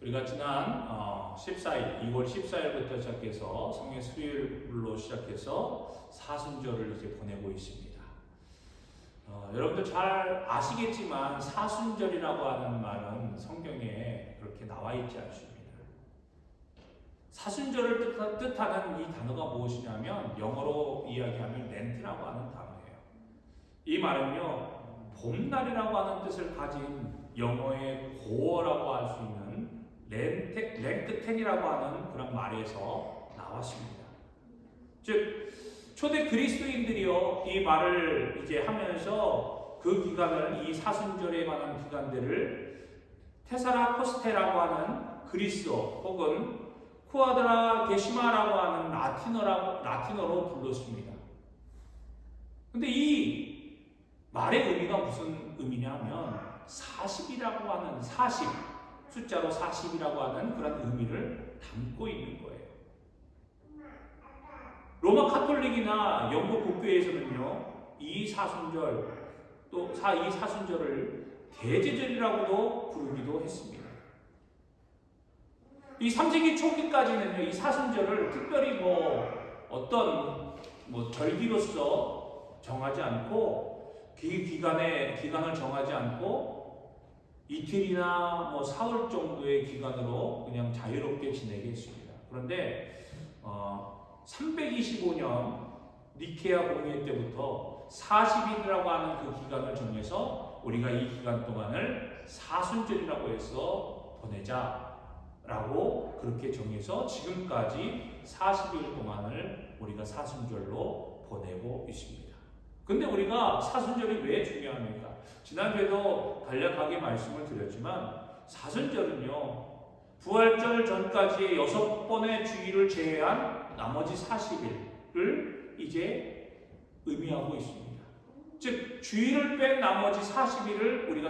우리가 지난 14일, 2월 14일부터 시작해서 성령 수요일로 시작해서 사순절을 이제 보내고 있습니다. 여러분들 잘 아시겠지만 사순절이라고 하는 말은 성경에 그렇게 나와 있지 않습니다. 사순절을 뜻하는 이 단어가 무엇이냐면 영어로 이야기하면 렌트라고 하는 단어예요. 이 말은요, 봄날이라고 하는 뜻을 가진 영어의 고어라고 할 수 있는 랭크텐이라고 하는 그런 말에서 나왔습니다. 즉 초대 그리스도인들이요 이 말을 이제 하면서 그 기간을 이 사순절에 관한 기간들을 테사라코스테라고 하는 그리스어 혹은 쿠아드라 게시마라고 하는 라틴어로 불렀습니다. 근데 이 말의 의미가 무슨 의미냐면 40이라고 하는 40 숫자로 40이라고 하는 그런 의미를 담고 있는 거예요. 로마 카톨릭이나 영국 국교에서는요, 이 사순절 또 이 사순절을 대제절이라고도 부르기도 했습니다. 이 3세기 초기까지는요, 이 사순절을 특별히 어떤 절기로서 정하지 않고 기간을 정하지 않고 이틀이나 사흘 정도의 기간으로 그냥 자유롭게 지내게 했습니다. 그런데 325년 니케아 공회 때부터 40일이라고 하는 그 기간을 정해서 우리가 이 기간 동안을 사순절이라고 해서 보내자라고 그렇게 정해서 지금까지 40일 동안을 우리가 사순절로 보내고 있습니다. 근데 우리가 사순절이 왜 중요합니까? 지난주에도 간략하게 말씀을 드렸지만 사순절은요 부활절 전까지의 6번의 주일을 제외한 나머지 40일을 이제 의미하고 있습니다. 즉 주일을 뺀 나머지 40일을 우리가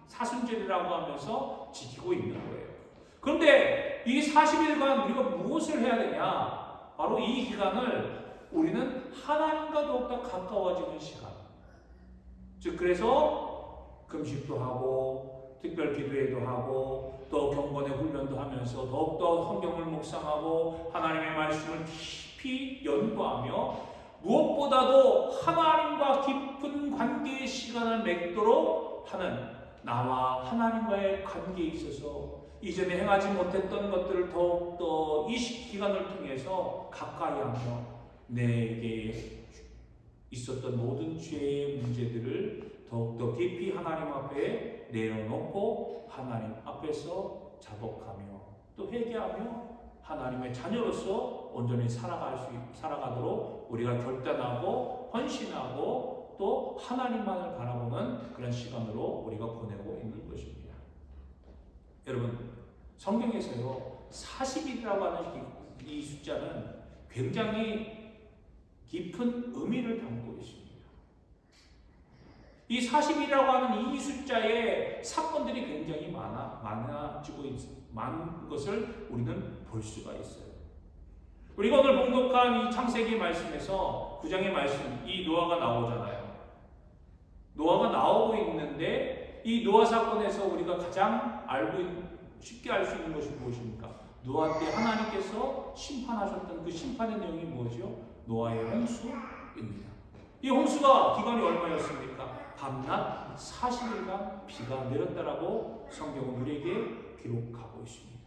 사순절이라고 하면서 지키고 있는 거예요. 그런데 이 40일간 우리가 무엇을 해야 되냐? 바로 이 기간을 우리는 하나님과 더욱더 가까워지는 시간. 즉 그래서 금식도 하고 특별 기도회도 하고 또 경건의 훈련도 하면서 더욱더 성경을 묵상하고 하나님의 말씀을 깊이 연구하며 무엇보다도 하나님과 깊은 관계의 시간을 맺도록 하는 나와 하나님과의 관계에 있어서 이전에 행하지 못했던 것들을 더욱더 이 기간을 통해서 가까이 하며 내게 있었던 모든 죄의 문제들을 더욱더 깊이 하나님 앞에 내려놓고 하나님 앞에서 자복하며 또 회개하며 하나님의 자녀로서 온전히 살아가도록 우리가 결단하고 헌신하고 또 하나님만을 바라보는 그런 시간으로 우리가 보내고 있는 것입니다. 여러분 성경에서요 40일이라고 하는 이 숫자는 굉장히 깊은 의미를 담고 있습니다. 이 40이라고 하는 이 숫자의 사건들이 굉장히 많은 것을 우리는 볼 수가 있어요. 우리가 오늘 봉독한 이 창세기 말씀에서 9장의 말씀, 이 노아가 나오잖아요. 노아가 나오고 있는데 이 노아 사건에서 우리가 가장 쉽게 알 수 있는 것이 무엇입니까? 노아 때 하나님께서 심판하셨던 그 심판의 내용이 무엇이요? 노아의 홍수입니다. 이 홍수가 기간이 얼마였습니까? 밤낮 40일간 비가 내렸다라고 성경은 우리에게 기록하고 있습니다.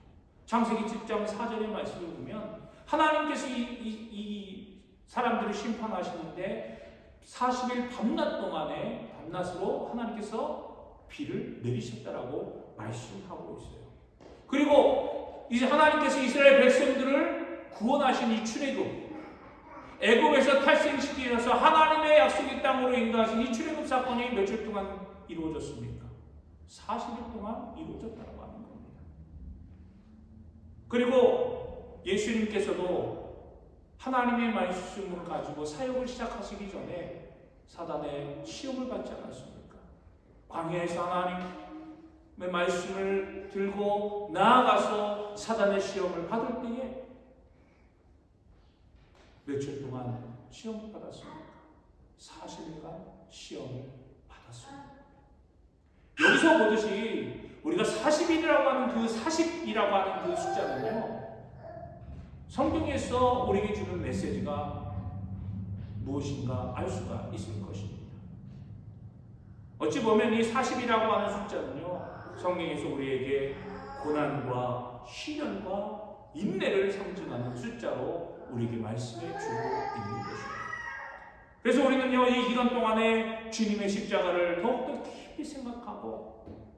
창세기 10장 4절의 말씀을 보면 하나님께서 이 사람들을 심판하시는데 40일 밤낮으로 하나님께서 비를 내리셨다라고 말씀하고 있어요. 그리고 이제 하나님께서 이스라엘 백성들을 구원하신 이 출애굽 애굽에서 탈생시키셔서 하나님의 약속의 땅으로 인도하신 이 출애굽 사건이 며칠 동안 이루어졌습니까? 40일 동안 이루어졌다고 하는 겁니다. 그리고 예수님께서도 하나님의 말씀을 가지고 사역을 시작하시기 전에 사단의 시험을 받지 않았습니까? 광야에서 하나님의 말씀을 들고 나아가서 사단의 시험을 받을 때에 며칠 동안 시험을 받았습니까? 40일간 시험을 받았습니다. 여기서 보듯이 우리가 40일이라고 하는 그 40이라고 하는 그 숫자는요, 성경에서 우리에게 주는 메시지가 무엇인가 알 수가 있을 것입니다. 어찌 보면 이 40이라고 하는 숫자는요, 성경에서 우리에게 고난과 시련과 인내를 상징하는 숫자로 우리에게 말씀해 주고 있는 것입니다. 그래서 우리는요, 이 기간 동안에 주님의 십자가를 더욱더 깊이 생각하고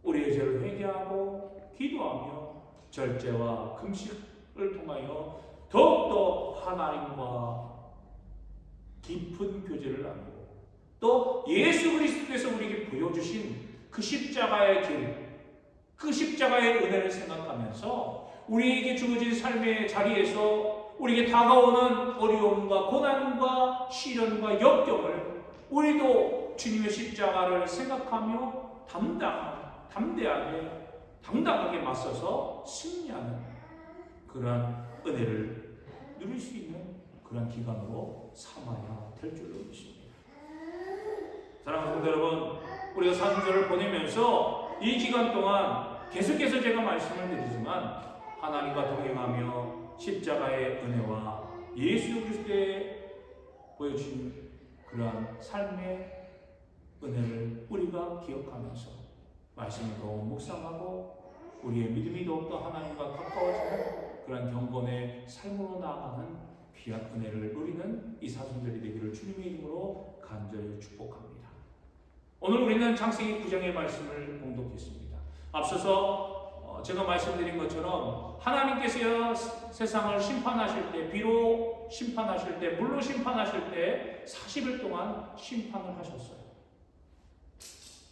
우리의 죄를 회개하고 기도하며 절제와 금식을 통하여 더욱더 하나님과 깊은 교제를 나누고 또 예수 그리스도께서 우리에게 보여주신 그 십자가의 길, 그 십자가의 은혜를 생각하면서 우리에게 주어진 삶의 자리에서 우리에게 다가오는 어려움과 고난과 시련과 역경을 우리도 주님의 십자가를 생각하며 당당하게 맞서서 승리하는 그러한 은혜를 누릴 수 있는 그러한 기간으로 삼아야 될 줄로 믿습니다. 사랑하는 성도 여러분, 우리가 사순절을 보내면서 이 기간 동안 계속해서 제가 말씀을 드리지만 하나님과 동행하며 십자가의 은혜와 예수 그리스도의 보여준 그러한 삶의 은혜를 우리가 기억하면서 말씀을 더욱 묵상하고 우리의 믿음이 더욱더 하나님과 가까워지는 그러한 경건의 삶으로 나아가는 귀한 은혜를 누리는 이 사순절이 되기를 주님의 이름으로 간절히 축복합니다. 오늘 우리는 창세기 9장의 말씀을 봉독했습니다. 앞서서 제가 말씀드린 것처럼 하나님께서 세상을 심판하실 때, 비로 심판하실 때, 물로 심판하실 때 40일 동안 심판을 하셨어요.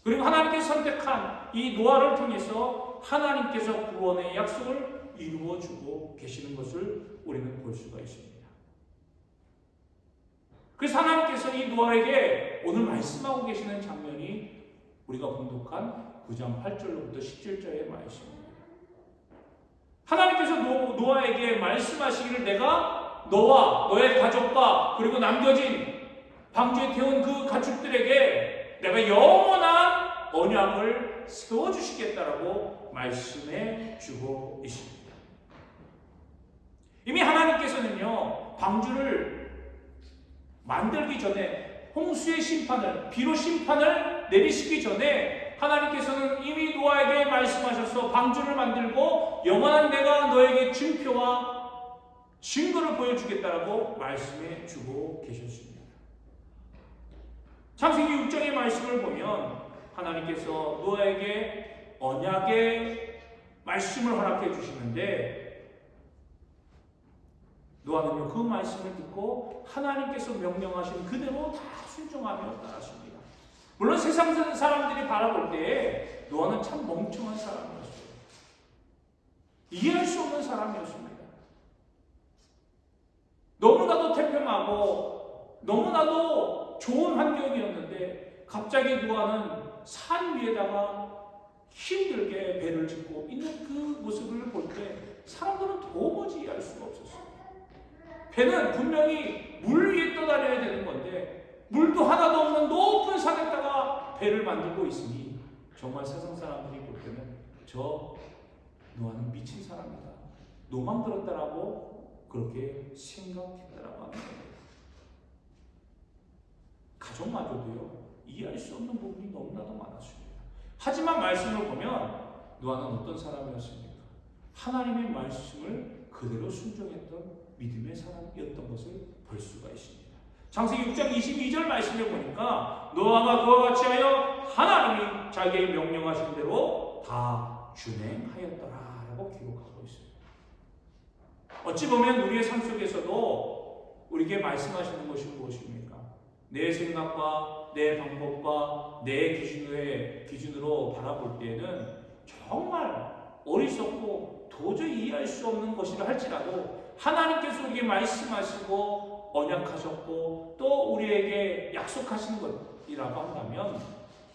그리고 하나님께서 선택한 이 노아를 통해서 하나님께서 구원의 약속을 이루어주고 계시는 것을 우리는 볼 수가 있습니다. 그래서 하나님께서 이 노아에게 오늘 말씀하고 계시는 장면이 우리가 봉독한 9장 8절로부터 17절의 말씀입니다. 하나님께서 노아에게 말씀하시기를 내가 너와 너의 가족과 그리고 남겨진 방주에 태운 그 가축들에게 내가 영원한 언약을 세워주시겠다라고 말씀해 주고 있습니다. 이미 하나님께서는요, 방주를 만들기 전에 홍수의 심판을, 비로 심판을 내리시기 전에 하나님께서는 이미 노아에게 말씀하셔서 방주를 만들고 영원한 내가 너에게 증표와 증거를 보여주겠다라고 말씀해 주고 계셨습니다. 창세기 6장의 말씀을 보면 하나님께서 노아에게 언약의 말씀을 허락해 주시는데 노아는요, 그 말씀을 듣고 하나님께서 명령하신 그대로 다 순종하며 따랐습니다. 물론 세상 사람들이 바라볼 때에 노아는 참 멍청한 사람이었어요. 이해할 수 없는 사람이었습니다. 너무나도 태평하고 너무나도 좋은 환경이었는데 갑자기 노아는 산 위에다가 힘들게 배를 짓고 있는 그 모습을 볼 때 사람들은 도무지 이해할 수가 없었어요. 배는 분명히 물 위에 떠다녀야 되는 건데 물도 하나도 없는 높은 산에다가 배를 만들고 있으니 정말 세상 사람들이 볼 때는 저 노아는 미친 사람이다, 노망 들었다라고 그렇게 생각했다라고 하는 겁니다. 가족마저도요, 이해할 수 없는 부분이 너무나도 많았습니다. 하지만 말씀을 보면 노아는 어떤 사람이었습니까? 하나님의 말씀을 그대로 순종했던 믿음의 사람이었던 것을 볼 수가 있습니다. 창세기 6장 22절 말씀을 보니까 노아가 그와 같이 하여 하나님이 자기에게 명령하신 대로 다 준행하였더라라고 기록하고 있어요. 어찌 보면 우리의 삶 속에서도 우리에게 말씀하시는 것이 무엇입니까? 내 생각과 내 방법과 내 기준으로 바라볼 때에는 정말 어리석고 도저히 이해할 수 없는 것이라 할지라도 하나님께서 우리에게 말씀하시고 언약하셨고 또 우리에게 약속하신 것이라고 한다면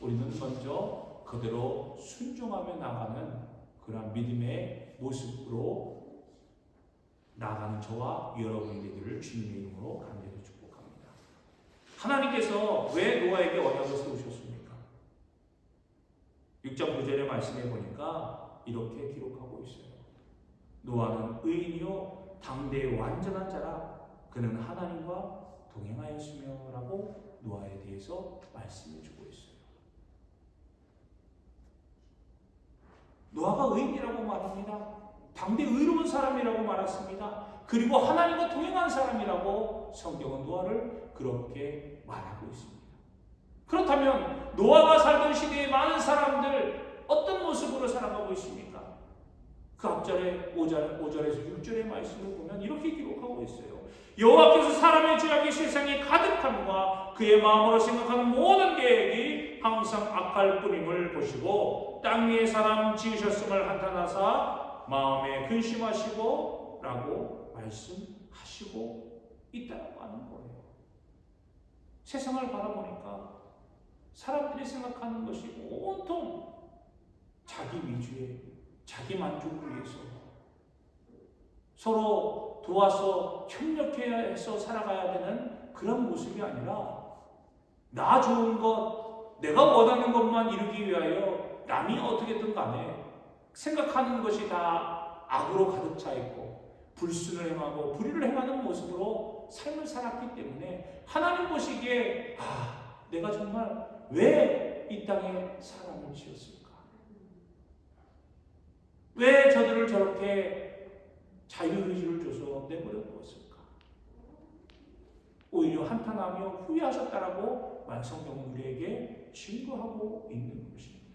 우리는 먼저 그대로 순종하며 나가는 그런 믿음의 모습으로 나아가는 저와 여러분이 되기를 주님의 이름으로 간절히 축복합니다. 하나님께서 왜 노아에게 언약을 세우셨습니까? 6장 9절의 말씀에 보니까 이렇게 기록하고 있어요. 노아는 의인이요 당대의 완전한 자라 그는 하나님과 동행하였으며 라고 노아에 대해서 말씀해 주고 있어요. 노아가 의인이라고 말합니다. 당대 의로운 사람이라고 말했습니다. 그리고 하나님과 동행한 사람이라고 성경은 노아를 그렇게 말하고 있습니다. 그렇다면 노아가 살던 시대의 많은 사람들 어떤 모습으로 살아가고 있습니까? 그 앞절에 5절에서 6절의 말씀을 보면 이렇게 기록하고 있어요. 여호와께서 사람의 죄악이 세상에 가득함과 그의 마음으로 생각하는 모든 계획이 항상 악할 뿐임을 보시고 땅 위에 사람 지으셨음을 한탄하사 마음에 근심하시고 라고 말씀하시고 있다고 하는 거예요. 세상을 바라보니까 사람들이 생각하는 것이 온통 자기 위주의 자기 만족을 위해서 서로 도와서 협력해서 살아가야 되는 그런 모습이 아니라 나 좋은 것, 내가 원하는 것만 이루기 위하여 남이 어떻게든 간에 생각하는 것이 다 악으로 가득 차 있고 불순을 행하고 불의를 행하는 모습으로 삶을 살았기 때문에 하나님 보시기에 내가 정말 왜 이 땅에 사람을 지었을까? 왜 저들을 저렇게 자유의지를 줘서 내버려 두었을까? 오히려 한탄하며 후회하셨다라고 성경은 우리에게 증거하고 있는 것입니다.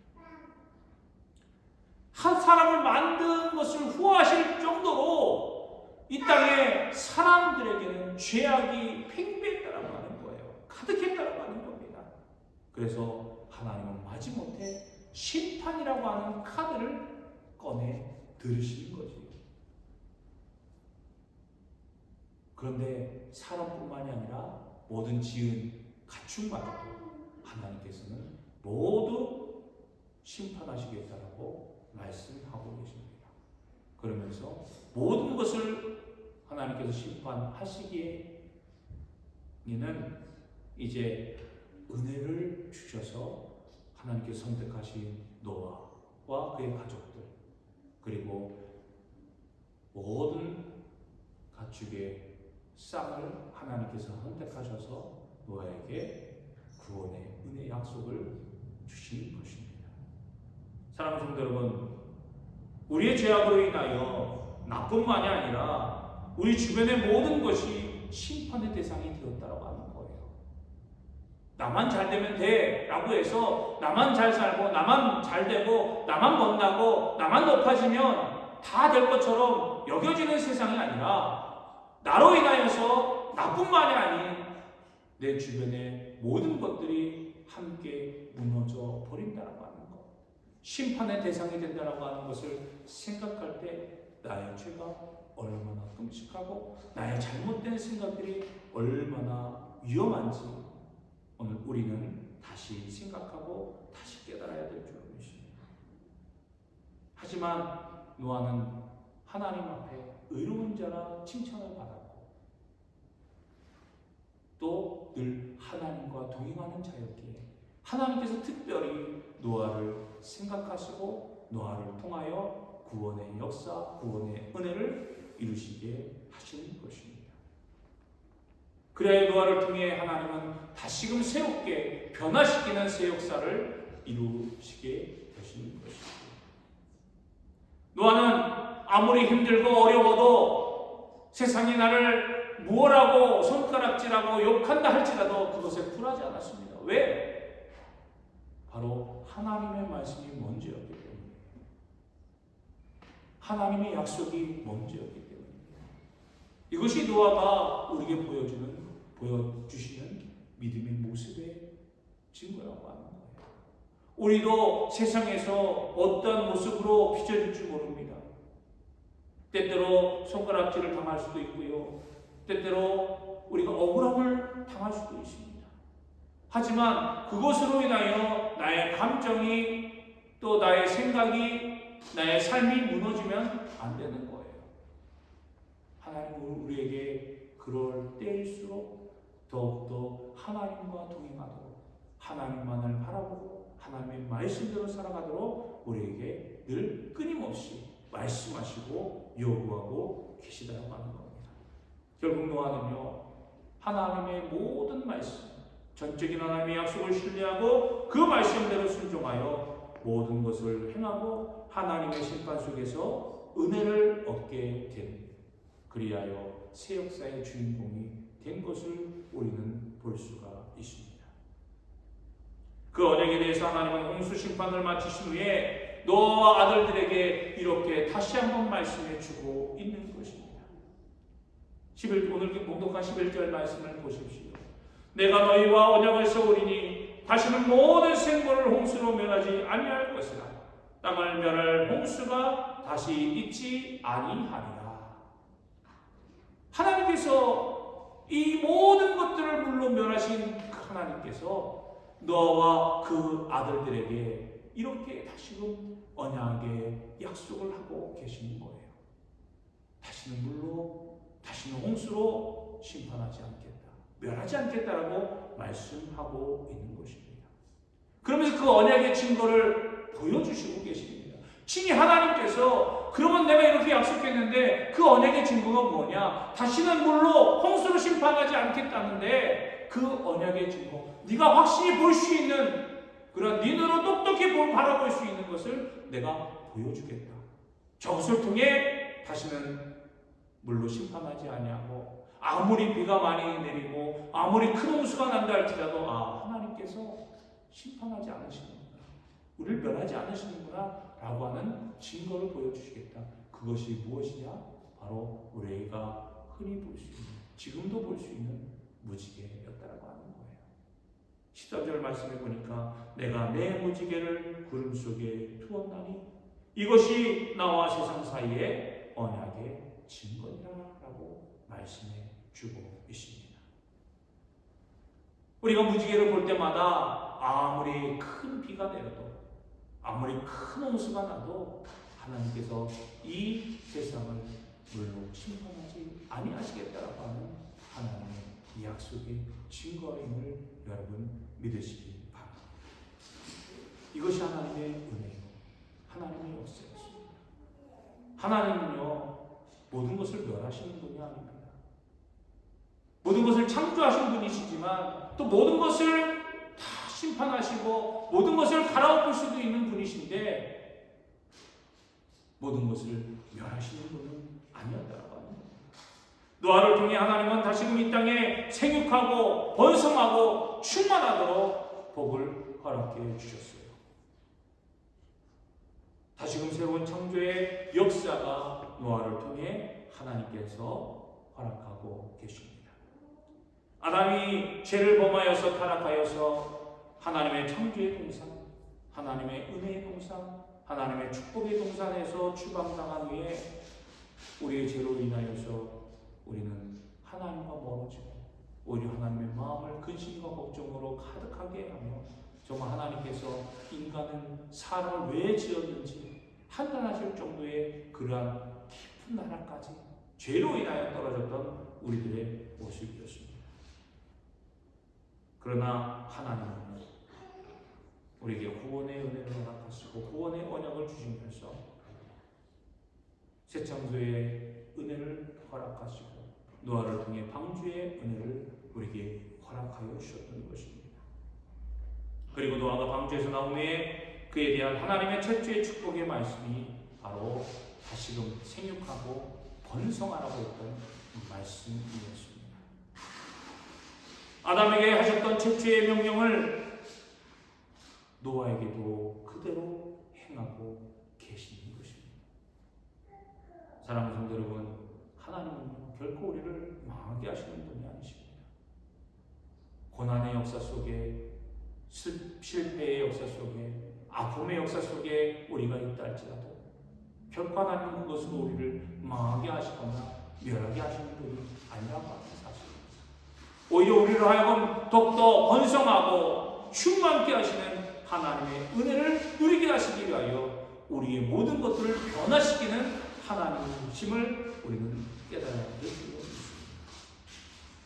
한 사람을 만든 것을 후회하실 정도로 이 땅에 사람들에게는 죄악이 팽배했다라고 하는 거예요. 가득했다라고 하는 겁니다. 그래서 하나님은 마지못해 심판이라고 하는 카드를 꺼내 들으시는 거지. 그런데 사람뿐만이 아니라 모든 지은 가축마저도 하나님께서는 모두 심판하시겠다라고 말씀하고 계십니다. 그러면서 모든 것을 하나님께서 심판하시기에는 이제 은혜를 주셔서 하나님께서 선택하신 노아와 그의 가족들 그리고 모든 가축의 쌍을 하나님께서 선택하셔서 노아에게 구원의 은혜 약속을 주신 것입니다. 사랑하는 성도 여러분, 우리의 죄악으로 인하여 나뿐만이 아니라 우리 주변의 모든 것이 심판의 대상이 되었다고 하는 거예요. 나만 잘 되면 돼 라고 해서 나만 잘 살고 나만 잘 되고 나만 번다고 나만 높아지면 다 될 것처럼 여겨지는 세상이 아니라 나로 인하여서 나뿐만이 아닌 내 주변의 모든 것들이 함께 무너져 버린다고 하는 것, 심판의 대상이 된다고 하는 것을 생각할 때 나의 죄가 얼마나 끔찍하고 나의 잘못된 생각들이 얼마나 위험한지 오늘 우리는 다시 생각하고 다시 깨달아야 될 줄 믿습니다. 하지만 노아는 하나님 앞에 의로운 자라 칭찬을 받았고 또 늘 하나님과 동행하는 자였기에 하나님께서 특별히 노아를 생각하시고 노아를 통하여 구원의 역사, 구원의 은혜를 이루시게 하시는 것입니다. 그래야 노아를 통해 하나님은 다시금 새롭게 변화시키는 새 역사를 이루시게 되시는 것입니다. 노아는 아무리 힘들고 어려워도 세상이 나를 무엇라고 손가락질하고 욕한다 할지라도 그것에 굴하지 않았습니다. 왜? 바로 하나님의 말씀이 먼저였기 때문에, 하나님의 약속이 먼저였기 때문입니다. 이것이 노아가 우리에게 보여주시는 믿음의 모습의 증거라고 하는 거예요. 우리도 세상에서 어떤 모습으로 비춰질지 모릅니다. 때때로 손가락질을 당할 수도 있고요. 때때로 우리가 억울함을 당할 수도 있습니다. 하지만 그것으로 인하여 나의 감정이 또 나의 생각이 나의 삶이 무너지면 안 되는 거예요. 하나님은 우리에게 그럴 때일수록 더욱더 하나님과 동행하도록 하나님만을 바라보고 하나님의 말씀대로 살아가도록 우리에게 늘 끊임없이 말씀하시고 요구하고 계시다고 하는 겁니다. 결국 노아는요, 하나님의 모든 말씀, 전적인 하나님의 약속을 신뢰하고 그 말씀대로 순종하여 모든 것을 행하고 하나님의 심판 속에서 은혜를 얻게 된, 그리하여 새 역사의 주인공이 된 것을 우리는 볼 수가 있습니다. 그 언약에 대해서 하나님은 홍수 심판을 마치신 후에 노아와 아들들에게 이렇게 다시 한번 말씀해 주고 있는 것입니다. 오늘 봉독한 11절 말씀을 보십시오. 내가 너희와 언약을 세우리니 다시는 모든 생물을 홍수로 멸하지 아니할 것이라. 땅을 멸할 홍수가 다시 있지 아니하리라. 하나님께서 이 모든 것들을 물로 멸하신 그 하나님께서 노아와 그 아들들에게 이렇게 다시금 언약의 약속을 하고 계시는 거예요. 다시는 물로, 다시는 홍수로 심판하지 않겠다, 멸하지 않겠다라고 말씀하고 있는 것입니다. 그러면서 그 언약의 증거를 보여주시고 계십니다. 친히 하나님께서 그러면 내가 이렇게 약속했는데 그 언약의 증거가 뭐냐? 다시는 물로 홍수로 심판하지 않겠다는데 그 언약의 증거, 네가 확실히 볼 수 있는 그런 네 눈으로 똑똑히 바라볼 수 있는 것을 내가 보여주겠다. 저것을 통해 다시는 물로 심판하지 아니하고 아무리 비가 많이 내리고 아무리 큰 홍수가 난다 할지라도 하나님께서 심판하지 않으시는구나, 우리를 멸하지 않으시는구나 라고 하는 증거를 보여주시겠다. 그것이 무엇이냐? 바로 우리가 흔히 볼 수 있는, 지금도 볼 수 있는 무지개였다라고 하는 거예요. 13절 말씀해 보니까 내가 내 무지개를 구름 속에 두었나니 이것이 나와 세상 사이의 언약의 증거니라라고 말씀해 주고 있습니다. 우리가 무지개를 볼 때마다 아무리 큰 비가 내려도 아무리 큰 홍수가 나도 하나님께서 이 세상을 물로 심판하지 아니하시겠다라고 하는 하나님의 약속의 증거임을 여러분 믿으시기 바랍니다. 이것이 하나님의 은혜요, 하나님의 역사였습니다. 하나님은요, 모든 것을 멸하시는 분이 아닙니다. 모든 것을 창조하신 분이시지만 또 모든 것을 다 심판하시고 모든 것을 갈아엎을 수도 있는 분이신데 모든 것을 멸하시는 분은 아니었다라고 합니다. 노아를 통해 하나님은 다시금 이 땅에 생육하고 번성하고 충만하도록 복을 허락해 주셨어요. 다시금 새로운 창조의 역사가 노아를 통해 하나님께서 허락하고 계십니다. 아담이 죄를 범하여서 타락하여서 하나님의 창조의 동산, 하나님의 은혜의 동산, 하나님의 축복의 동산에서 추방당한 후에 우리의 죄로 인하여서 우리는 하나님과 멀어지고 오히려 하나님의 마음을 근심과 걱정으로 가득하게 하며 정말 하나님께서 인간은 사람을 왜 지었는지 판단하실 정도의 그러한 깊은 나라까지 죄로 인하여 떨어졌던 우리들의 모습이었습니다. 그러나 하나님은 우리에게 구원의 은혜를 허락하시고 구원의 언약을 주시면서 새 창조의 은혜를 허락하시고 노아를 통해 방주의 은혜를 우리에게 허락하여 주셨던 것입니다. 그리고 노아가 방주에서 나온 후에 그에 대한 하나님의 최초의 축복의 말씀이 바로 다시금 생육하고 번성하라고 했던 말씀이었습니다. 아담에게 하셨던 최초의 명령을 노아에게도 그대로 행하고 계시는 것입니다. 사랑하는 성도 여러분, 하나님은 결코 우리를 망하게 하시는 분이 아니십니다. 고난의 역사 속에, 실패의 역사 속에, 아픔의 역사 속에 우리가 있다 할지라도 결코 하나님은 그것으로 우리를 망하게 하시거나 멸하게 하시는 분이 아니라고 하는 사실입니다. 오히려 우리를 하여금 더욱더 번성하고 충만케 하시는 하나님의 은혜를 누리게 하시기 위하여 우리의 모든 것들을 변화시키는 하나님이심을 우리는 깨달아야 되겠습니다.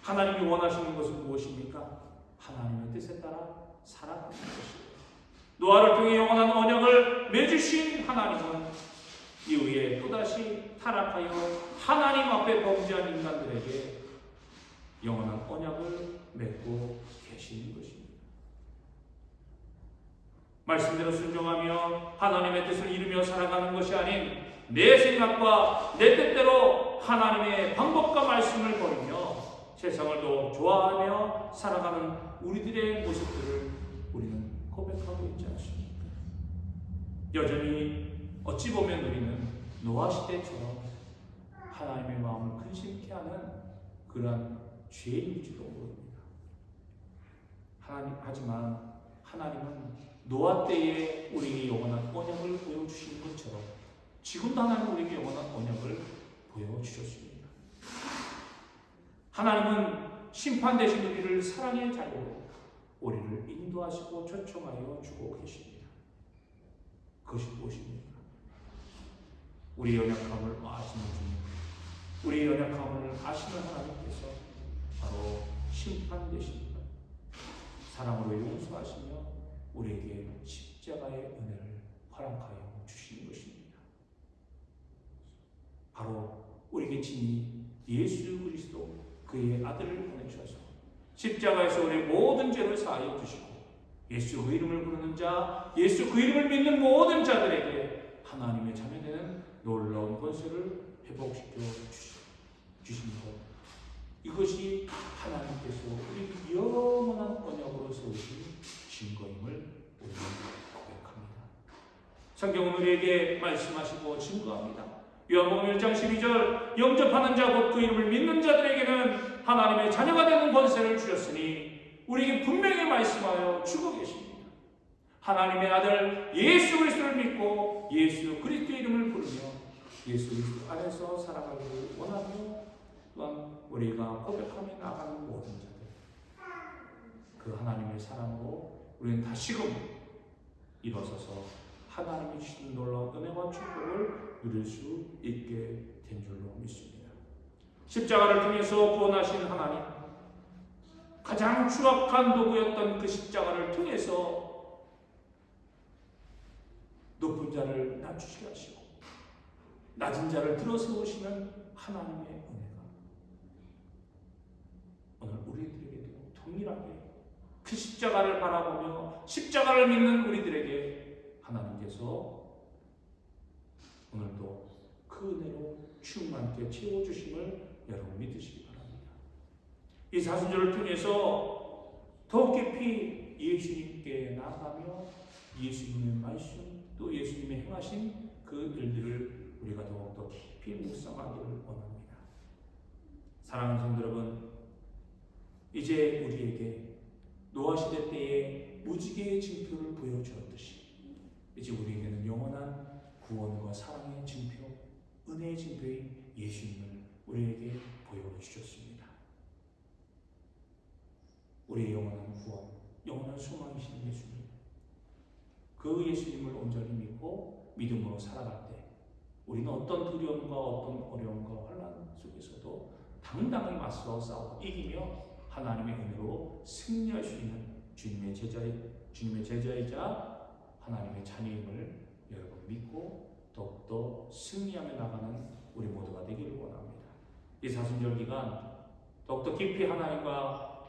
하나님이 원하시는 것은 무엇입니까? 하나님의 뜻에 따라 살아가는 것입니다. 노아를 통해 영원한 언약을 맺으신 하나님은 이후에 또다시 타락하여 하나님 앞에 범죄한 인간들에게 영원한 언약을 맺고 계시는 것입니다. 말씀대로 순종하며 하나님의 뜻을 이루며 살아가는 것이 아닌 내 생각과 내 뜻대로 하나님의 방법과 말씀을 버리며 세상을 더 좋아하며 살아가는 우리들의 모습들을 우리는 고백하고 있지 않습니까? 여전히 어찌 보면 우리는 노아 시대처럼 하나님의 마음을 근심케 하는 그러한 죄인일지도 모릅니다. 하지만 하나님은 노아 때에 우리에게 영원한 언약을 보여주신 것처럼 지금도 하나님은 우리에게 영원한 언약을 보여주셨습니다. 하나님은 심판되신 우리를 사랑의 자유로 우리를 인도하시고 초청하여 주고 계십니다. 그것이 무엇입니까? 우리의 연약함을 아시는 주님, 우리의 연약함을 아시는 하나님께서 바로 심판되신 것, 사랑으로 용서하시며 우리에게 십자가의 은혜를 허락하여 주시는 것입니다. 바로 우리에게 친히 예수 그리스도 그의 아들을 보내주셔서 십자가에서 우리의 모든 죄를 사하여 주시고 예수 그 이름을 부르는 자, 예수 그 이름을 믿는 모든 자들에게 하나님의 자녀되는 놀라운 권세를 회복시켜 주신 것, 이것이 하나님께서 우리 영원한 언약으로 세우신 증거임을 우리는 고백합니다. 성경은 우리에게 말씀하시고 증거합니다. 요한복음 1장 12절 영접하는 자 곧 그 이름을 믿는 자들에게는 하나님의 자녀가 되는 권세를 주셨으니 우리에게 분명히 말씀하여 주고 계십니다. 하나님의 아들 예수 그리스도를 믿고 예수 그리스도의 이름을 부르며 예수 그리스도 안에서 살아가기를 원하며 또한 우리가 고백하며 나가는 모든 자들, 그 하나님의 사랑으로 우리는 다시금 일어서서 하나님이 주신 놀라운 은혜와 축복을 누릴 수 있게 된 줄로 믿습니다. 십자가를 통해서 구원하신 하나님, 가장 추악한 도구였던 그 십자가를 통해서 높은 자를 낮추시게 하시고 낮은 자를 들어세우시는 하나님의 은혜가 오늘 우리들에게도 동일하게 그 십자가를 바라보며 십자가를 믿는 우리들에게 하나님께서 오늘도 그 은혜로 충만케 채워주심을 여러분 믿으시기 바랍니다. 이 사순절을 통해서 더욱 깊이 예수님께 나아가며 예수님의 말씀 또 예수님의 행하신 그 일들을 우리가 더욱더 깊이 묵상하기를 원합니다. 사랑하는 성도 여러분, 이제 우리에게 노아 시대 때의 무지개의 징표를 보여주었듯이 이제 우리에게는 영원한 구원과 사랑의 징표, 은혜의 징표인 예수님을 우리에게 보여주셨습니다. 우리의 영원한 구원, 영원한 소망이신 예수님, 그 예수님을 온전히 믿고 믿음으로 살아갈 때 우리는 어떤 두려움과 어떤 어려움과 환난 속에서도 당당히 맞서 싸워 이기며 하나님의 은혜로 승리할 수 있는 주님의 제자이자 하나님의 자녀임을 여러분 믿고 더욱더 승리하며 나가는 우리 모두가 되기를 원합니다. 이 사순절 기간 더욱더 깊이 하나님과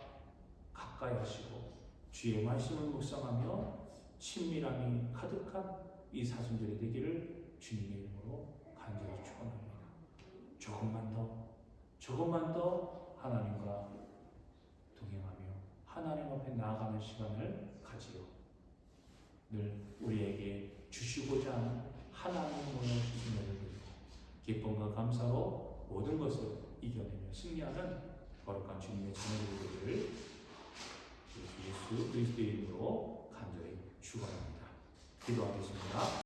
가까이 하시고 주의 말씀을 묵상하며 친밀함이 가득한 이 사순절이 되기를 주님의 이름으로 간절히 축원합니다. 조금만 더 하나님과 동행하며 하나님 앞에 나아가는 시간을 가지요. 늘 우리에게 주시고자 하는 하나님의 모양 주신 은혜를 드리고 기쁨과 감사로 모든 것을 이겨내며 승리하는 거룩한 주님의 자녀들 되기를 예수 그리스도의 이름으로 간절히 축원합니다. 기도하겠습니다.